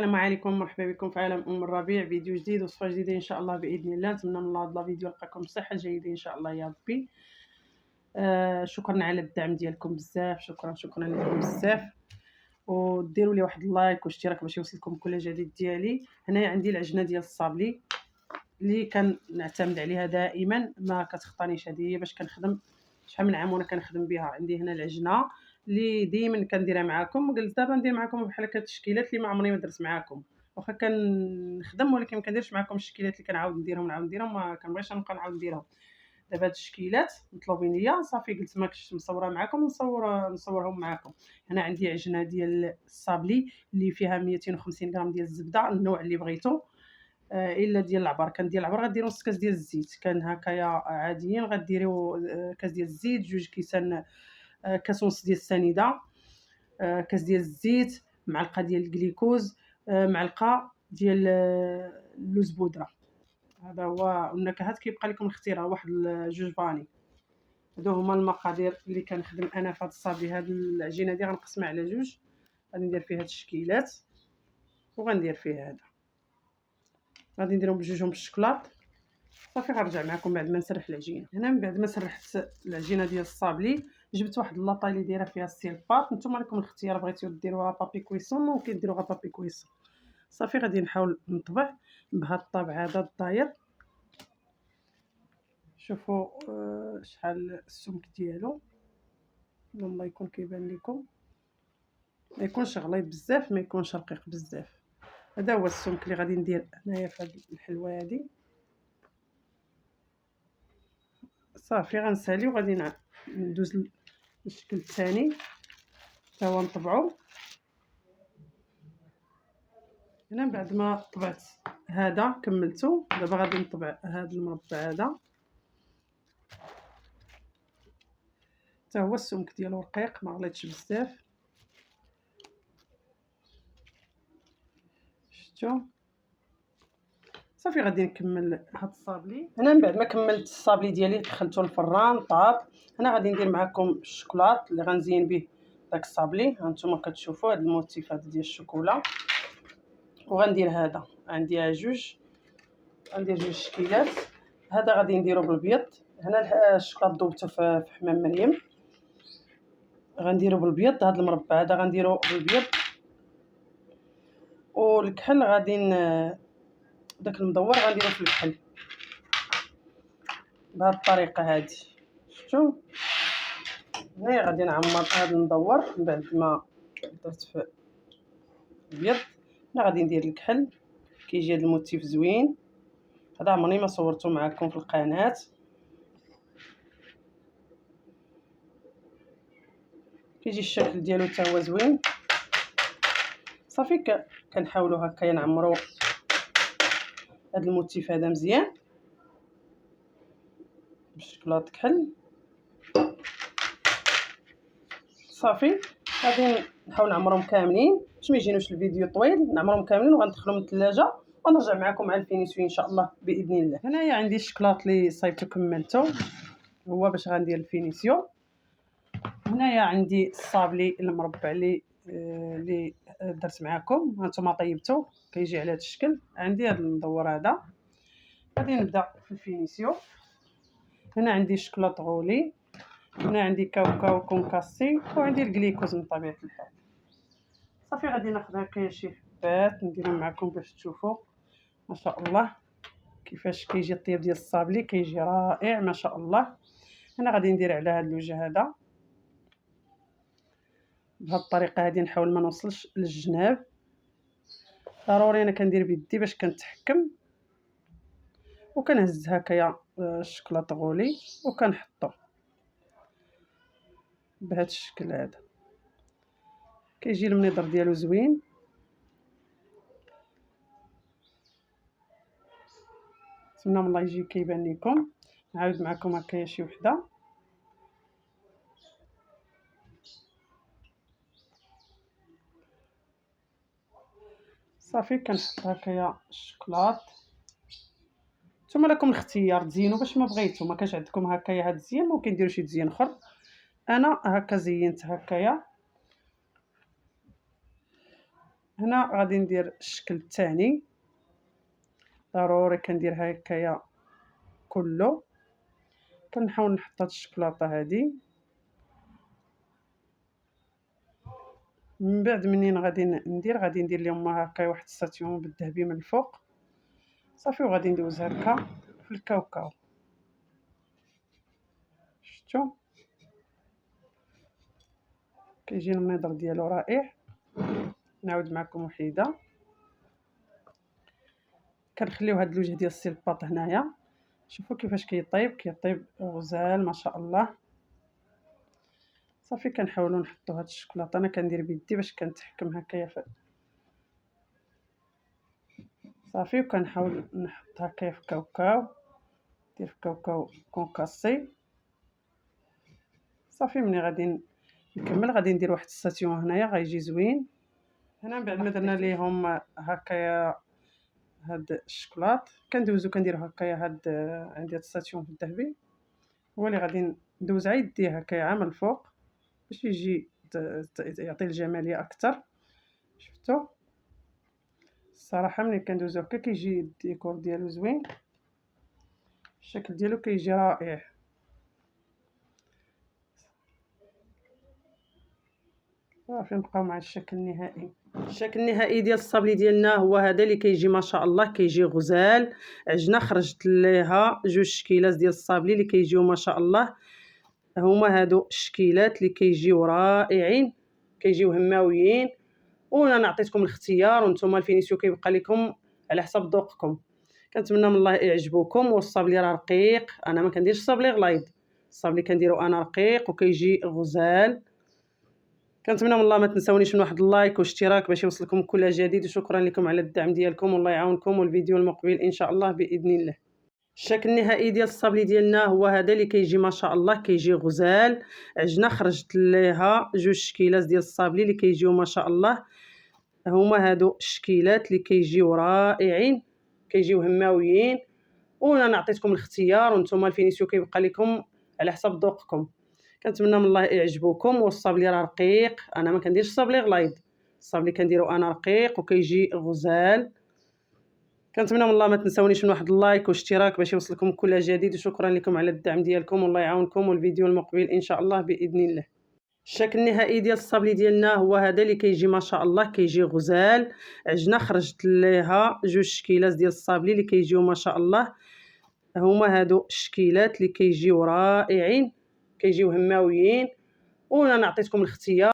السلام عليكم، مرحبا بكم في عالم الربيع، فيديو جديد وصفه جديده ان شاء الله باذن الله. نتمنى من الله هذا الفيديو يلقاكم بصحه جيده ان شاء الله يا ربي. شكرا على الدعم ديالكم بزاف، شكرا لكم بزاف، وديروا لي واحد اللايك واشتراك باش يوصلكم كل جديد ديالي. هنايا عندي العجينه ديال الصابلي اللي كنعتمد عليها دائما، ما كتخطانيش. هذه هي باش كنخدم شحال من عام وانا كنخدم بها. عندي هنا العجينه اللي ديما كنديرها معاكم، قلت دابا ندير معاكم بحال هكا التشكيلات اللي ما عمرني ما درت معاكم، واخا كنخدم ولكن ما كنديرش معاكم التشكيلات اللي كنعاود نديرهم ما كنبغيش نبقى نعاود نديرهم. دابا هاد التشكيلات مطلوبين ليا، صافي قلت ما كنتش مصوره معاكم نصورهم معاكم. هنا عندي عجينه ديال الصابلي اللي فيها 250 غرام ديال الزبده، النوع اللي بغيتو. الا ديال العبر، كندير العبر غديروا نص كاس ديال الزيت، كان هكايا عاديين غديروا كاس ديال الزيت، 2 كيسان، كاس ونص ديال السنيده، كاس ديال الزيت، معلقه ديال الجليكوز، معلقه ديال اللوز بودره. هذا هو النكهات، كيبقى لكم الاختيار واحد 2 فاني. هادو هما المقادير اللي كنخدم انا في هاد الصابلي. هاد العجينه دي غنقسمها على 2، غادي ندير فيها التشكيلات وغندير فيها هذا، غادي نديرهم بجوجهم بالشكلاط. صافي غنرجع معكم بعد ما نسرح العجينه. هنا من بعد ما سرحت العجينه ديال الصابلي، جبت واحد اللاطه اللي دايره فيها السيل بات. نتوما لكم الاختيار، بغيتو ديروها بابي كويسون ممكن ديروها بابي كويسون. صافي غادي نحاول نطبع بهذا الطابع هذا الداير. شوفوا شحال السمك ديالو، الله يكون كيبان لكم، ما يكونش غليظ بزاف ما يكونش رقيق بزاف. هذا هو السمك اللي غادي ندير انايا في هذه الحلوه هذه. صافي غنسالي وغادي ندوز للشكل الثاني حتى هو نطبعو. هنا بعد ما طبعت هذا كملته، دابا غادي نطبع هذا المربع هذا حتى هو السمك ديالو رقيق ما غليظش بزاف. شفتوا؟ صافي غادي نكمل هاد الصابلي. هنا من بعد ما كملت الصابلي ديالي دخلته الفران طاب. هنا غادي ندير معكم الشوكولات اللي غنزين به داك الصابلي. هانتوما كتشوفوا هاد الموتيف هذا ديال الشوكولا، وغندير هذا عندي 2، غندير 2 شكيلات. هذا غادي نديرو بالبيض. هنا الشوكولاط ذوبته في حمام مريم، غنديرو بالبيض. هذا المربع هذا غنديرو بالبيض، والكحل غادي داك المدور غنديرو في الكحل بهذه الطريقه هذه. شفتوا؟ هنا غادي نعمر هذا المدور من بعد ما درت في البيض. هنا غادي ندير الكحل، كيجي هذا الموتيف زوين. هذا عمرني ما صورته معكم في القناه. كيجي الشكل ديالو حتى هو زوين. صافي كنحاولوا هكايا نعمروا هذا الموتيف هذا مزيان بالشكلاط كحل. صافي غادي نحاول نعمرهم كاملين باش ما يجينوش الفيديو طويل. نعمرهم كاملين وغندخلهم الثلاجه ونرجع معكم مع الفينيسيو ان شاء الله باذن الله. هنايا عندي الشكلاط اللي صايبته كملته، هو باش غندير الفينيسيو. هنايا عندي الصابلي المربع اللي درت معكم، هانتوما طيبته كيجي على هذا الشكل. عندي هذا المدور هذا، غادي نبدا في الفينيسيو. هنا عندي شكلاط غولي، هنا عندي كاوكاو كونكاسي، وعندي الجليكوز من طبيعه الحال. صافي غادي ناخذ هكايا شي حبات نديرهم معكم باش تشوفوا ما شاء الله كيفاش كيجي الطياب ديال الصابلي، كيجي رائع ما شاء الله. انا غادي ندير على هذا الوجه هذا بهذه الطريقه هذه، نحاول ما نوصلش للجناب. ضروري انا كندير بيدي باش كنتحكم، وكنهز هكايا الشكلاط غولي وكنحطو بهذا الشكل هذا. كيجي المنظر ديالو زوين. نتمنى من الله يجي كيبان لكم. نعاود معكم هكايا شي وحده. صافي كنحط هكايا الشكلاط. نتوما لكم الاختيار، تزينوا باش ما بغيتو. ما كانش عندكم هكايا هاد الزين ممكن ديروا شي تزيين اخر. انا هكا زينت هكايا. هنا غادي ندير الشكل الثاني، ضروري كندير هكايا كله. كنحاول نحط هاد الشكلاطه هادي، من بعد منين غادي ندير لهم هكا واحد الساتيون بالذهبي من الفوق صافي، وغادي ندوز هكا في الكاوكاو. شفتوا كيجي المنظر ديالو رائع. نعاود معكم وحيده. كنخليو هاد الوجه ديال السلباط هنايا، شوفوا كيفاش كيطيب غزال ما شاء الله. صافي كنحاولوا نحطوا هاد الشكلاطه، انا كندير بيدي باش كنتحكم هكايا صافي، وكنحاول نحط هكايا في كاوكاو، ندير في كاوكاو كونكاسي صافي. ملي غادي نكمل غادي ندير واحد الساتيون هنايا غيجي زوين. هنا من بعد ما درنا ليهم هكايا هاد الشكلاط كندوزو كنديرو هكايا هاد عندي هاد الساتيون الذهبي، هو اللي غادي ندوز على يديه هكايا من الفوق باش يجي يعطي الجماليه اكثر. شفتوا الصراحه ملي كندوزو هكا كيجي الديكور ديالو زوين، الشكل ديالو كيجي رائع. صافي نبقاو مع الشكل النهائي. الشكل النهائي ديال الصابلي ديالنا هو هذا اللي كيجي ما شاء الله، كيجي غزال. عجنه خرجت ليها جوج شكيلات ديال الصابلي اللي كيجيو ما شاء الله. هما هادو الشكيلات اللي كيجيو رائعين، كيجيو هماويين، وانا عطيتكم الاختيار وانتم الفينيسيو كيبقى لكم على حسب ذوقكم. كنتمنى من الله يعجبوكم. والصابلي راه رقيق، انا ما كنديرش الصابلي غليظ، الصابلي كنديرو انا رقيق وكيجي غزال. كنتمنى من الله ما تنساونيش من واحد اللايك واشتراك باش يوصلكم كل جديد، وشكرا لكم على الدعم ديالكم والله يعاونكم. والفيديو المقبل ان شاء الله باذن الله. الشكل النهائي ديال الصابلي ديالنا هو هذا اللي كيجي ما شاء الله، كيجي غزال. عجنه خرجت ليها جوج شكيلات ديال الصابلي اللي كيجيو ما شاء الله. هما هادو الشكيلات اللي كيجيو رائعين، كيجيو هماويين، وانا عطيتكم الاختيار وانتم الفينيسيو كيبقى لكم على حسب ذوقكم. كنتمنى من الله يعجبوكم. والصابلي راه رقيق، انا ما كنديرش الصابلي غليظ، الصابلي كنديرو انا رقيق وكيجي غزال. كنتمنى من الله ما تنساونيش من واحد اللايك واشتراك باش يوصلكم كل جديد، وشكرا لكم على الدعم ديالكم والله يعاونكم. والفيديو المقبل ان شاء الله باذن الله. الشكل النهائي ديال الصابلي ديالنا هو هذا اللي كيجي ما شاء الله، كيجي غزال. عجنه خرجت ليها جوج شكيلات ديال الصابلي اللي كيجيو ما شاء الله. هما هادو الشكيلات اللي كيجيو رائعين، كيجيو هماويين، وانا عطيتكم الاختيار.